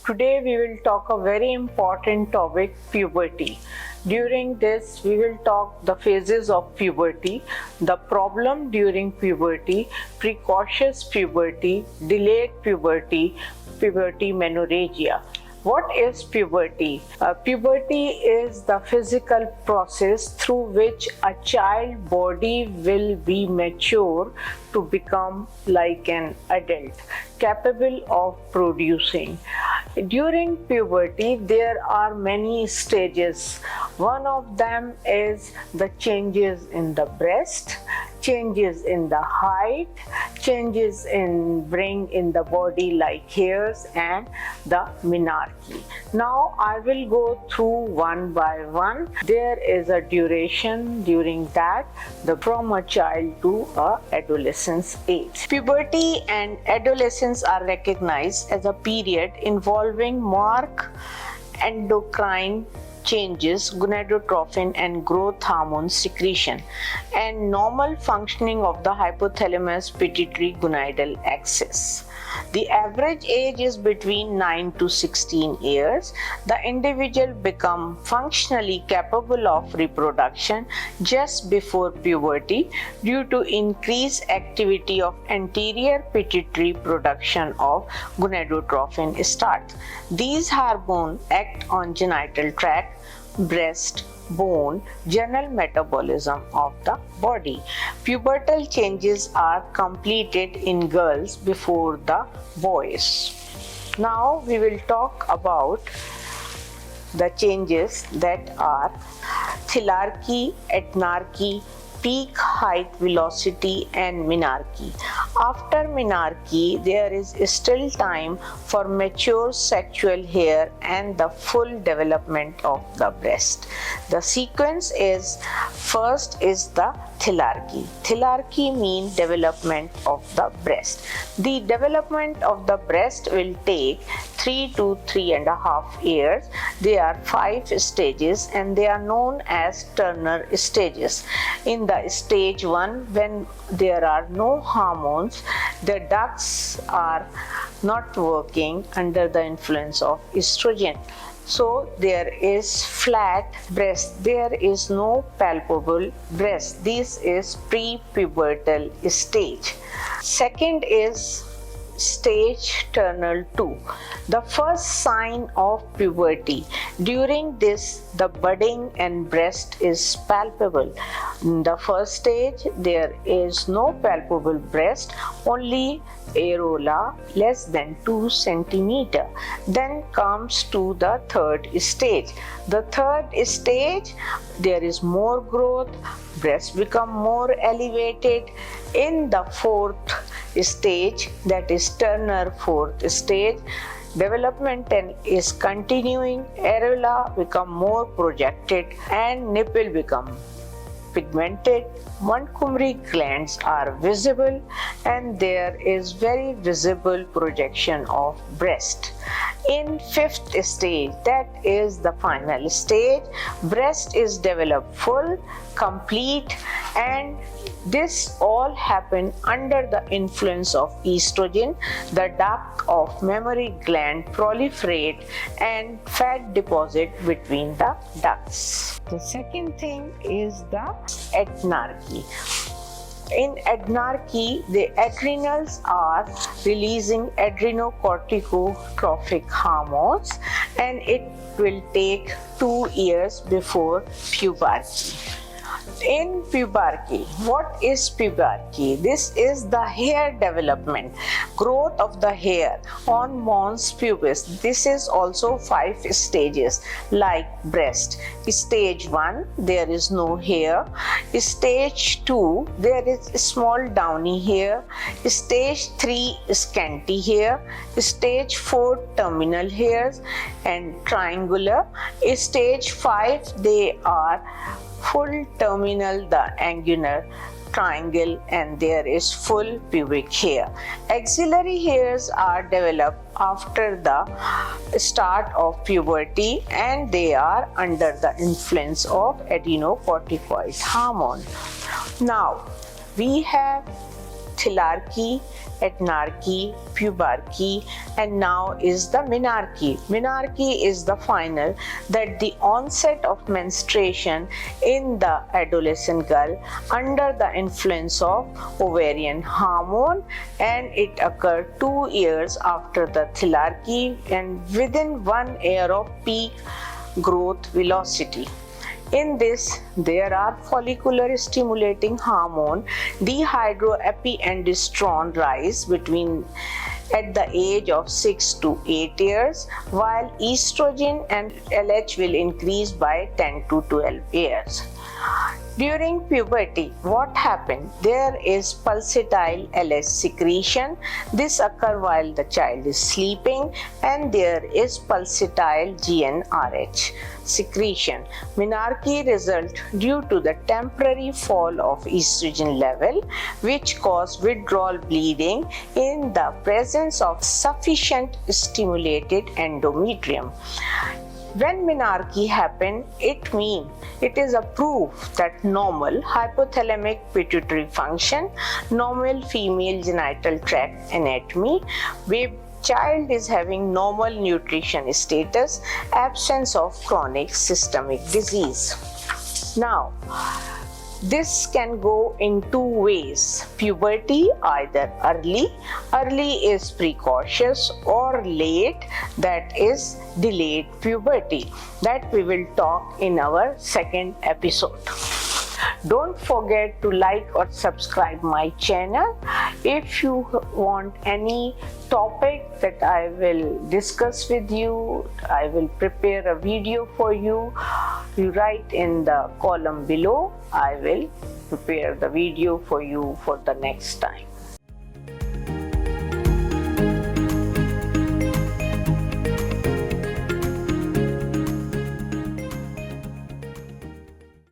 Today we will talk a very important topic, puberty. During this we will talk the phases of puberty, the problem during puberty, precocious puberty, delayed puberty, puberty menorrhagia. What is puberty? Puberty is the physical process through which a child body will be mature to become like an adult, capable of producing. During puberty, there are many stages. One of them is the changes in the breast, changes in the height, changes in bring in the body like hairs, and the menarche. Now I will go through one by one. There is a duration during that, from a child to a adolescence age. Puberty and adolescence are recognized as a period involving marked endocrine changes, gonadotropin and growth hormone secretion, and normal functioning of the hypothalamus pituitary gonadal axis. The average age is between 9 to 16 years. The individual becomes functionally capable of reproduction just before puberty due to increased activity of anterior pituitary production of gonadotropin starts. These hormones act on genital tract, breast, bone, general metabolism of the body. Pubertal changes are completed in girls before the boys. Now we will talk about the changes that are thelarche, ethnarche, peak height velocity, and menarche. After menarche, there is still time for mature sexual hair and the full development of the breast. The sequence is, first is the thelarche. Thelarche means development of the breast. The development of the breast will take 3 to 3.5 years. There are 5 stages and they are known as Turner stages. In the stage 1, when there are no hormones, the ducts are not working under the influence of estrogen. So there is flat breast, there is no palpable breast. This is pre-pubertal stage. Second is stage Turner 2, the first sign of puberty. During this, the budding and breast is palpable. In the first stage, there is no palpable breast, only areola less than 2 centimeter. Then comes to the third stage. The third stage, there is more growth, breasts become more elevated. In the fourth stage, that is Turner fourth stage, development is continuing, areola become more projected and nipple become pigmented, Montgomery glands are visible, and there is very visible projection of breast. In fifth stage, that is the final stage, breast is developed full, complete, and this all happen under the influence of estrogen. The duct of mammary gland proliferate and fat deposit between the ducts. The second thing is the ethnarche. In ethnarche, the adrenals are releasing adrenocorticotropic hormones, and it will take 2 years before puberty. In puberty, what is puberty? This is the hair development, growth of the hair on mons pubis. This is also 5 stages like breast. Stage 1, there is no hair. Stage 2, there is small downy hair. Stage 3, scanty hair. Stage 4, terminal hairs and triangular. Stage 5, they are full terminal, the angular triangle, and there is full pubic hair. Axillary hairs are developed after the start of puberty, and they are under the influence of adrenocorticoid hormone. Now we have thelarchy, etnarchy, pubarchy, and now is the menarche. Menarche is the final, that the onset of menstruation in the adolescent girl under the influence of ovarian hormone, and it occurred 2 years after the thelarchy and within 1 year of peak growth velocity. In this, there are follicular stimulating hormone dihydroepiandrosterone rise between at the age of 6 to 8 years, while estrogen and LH will increase by 10 to 12 years. During puberty, what happened? There is pulsatile LH secretion. This occurs while the child is sleeping, and there is pulsatile GnRH secretion. Menarche result due to the temporary fall of estrogen level, which cause withdrawal bleeding in the presence of sufficient stimulated endometrium. When menarche happen, it means it is a proof that normal hypothalamic pituitary function, normal female genital tract anatomy, where child is having normal nutrition status, absence of chronic systemic disease. Now, this can go in 2 ways. Puberty, either early is precocious, or late, that is delayed puberty. That we will talk in our second episode. Don't forget to like or subscribe my channel. If you want any topic that I will discuss with you, I will prepare a video for you. You write in the column below. I will prepare the video for you for the next time.